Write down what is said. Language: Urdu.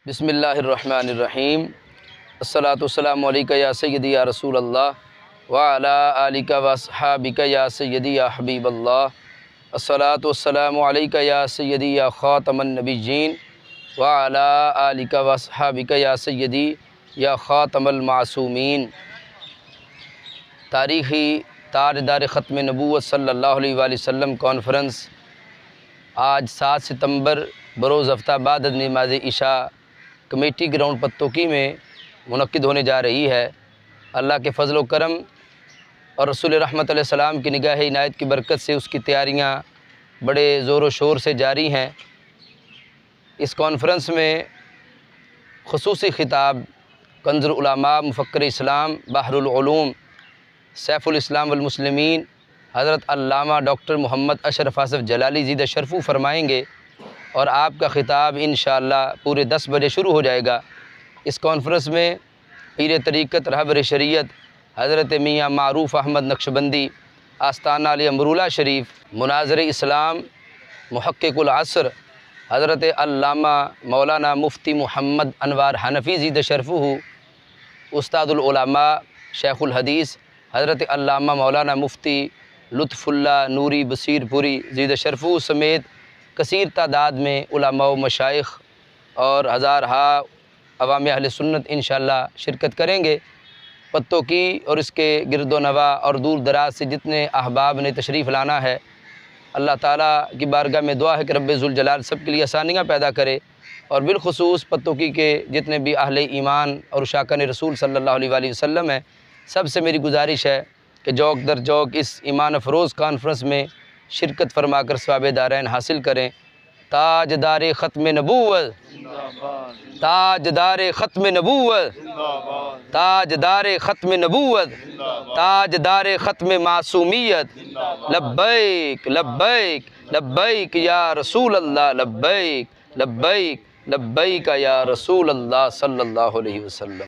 بسم اللہ الرحمن الرحیم الصلاۃ والسلام علیکہ یا سیدی یا رسول اللہ وعلی آلک واصحابک یا سیدی یا حبیب اللہ الصلاۃ والسلام علیکہ یا سیدی یا خاتم النبیین وعلی آلک واصحابک یا سیدی یا خاتم المعصومین۔ تاریخی تاجدار ختم نبوت صلی اللہ علیہ وآلہ وسلم کانفرنس آج 7 ستمبر بروز ہفتہ بعد از نماز عشاء کمیٹی گراؤنڈ پتوکی میں منعقد ہونے جا رہی ہے۔ اللہ کے فضل و کرم اور رسول رحمت علیہ السلام کی نگاہ عنایت کی برکت سے اس کی تیاریاں بڑے زور و شور سے جاری ہیں۔ اس کانفرنس میں خصوصی خطاب کنز العلماء مفکر اسلام بحر العلوم سیف الاسلام والمسلمین حضرت علامہ ڈاکٹر محمد اشرف آصف جلالی زیدہ شرفو فرمائیں گے، اور آپ کا خطاب انشاءاللہ پورے 10 بجے شروع ہو جائے گا۔ اس کانفرنس میں پیر طریقت رہبر شریعت حضرت میاں معروف احمد نقشبندی آستانہ علی امرولہ شریف مناظر اسلام محقق العصر حضرت علامہ مولانا مفتی محمد انوار حنفی زیدہ شرفہ، استاد العلماء شیخ الحدیث حضرت علامہ مولانا مفتی لطف اللہ نوری بصیر پوری زیدہ شرفہ سمیت کثیر تعداد میں علماء و مشائخ اور ہزارہا عوام اہل سنت انشاءاللہ شرکت کریں گے۔ پتوکی اور اس کے گرد و نواح اور دور دراز سے جتنے احباب نے تشریف لانا ہے، اللہ تعالیٰ کی بارگاہ میں دعا ہے کہ رب ذوالجلال سب کے لیے آسانیاں پیدا کرے، اور بالخصوص پتوکی کے جتنے بھی اہل ایمان اور عشاقان رسول صلی اللہ علیہ وآلہ وسلم ہیں، سب سے میری گزارش ہے کہ جوک در جوک اس ایمان افروز کانفرنس میں شرکت فرما کر ثواب دارین حاصل کریں۔ تاجدار ختم نبوت، تاجدار ختم نبوت، تاجدار ختم نبوت، تاجدار ختم معصومیت، لبیک لبیک لبیک یا رسول اللہ، لبیک لبیک لبیک یا رسول اللہ صلی اللہ علیہ وسلم۔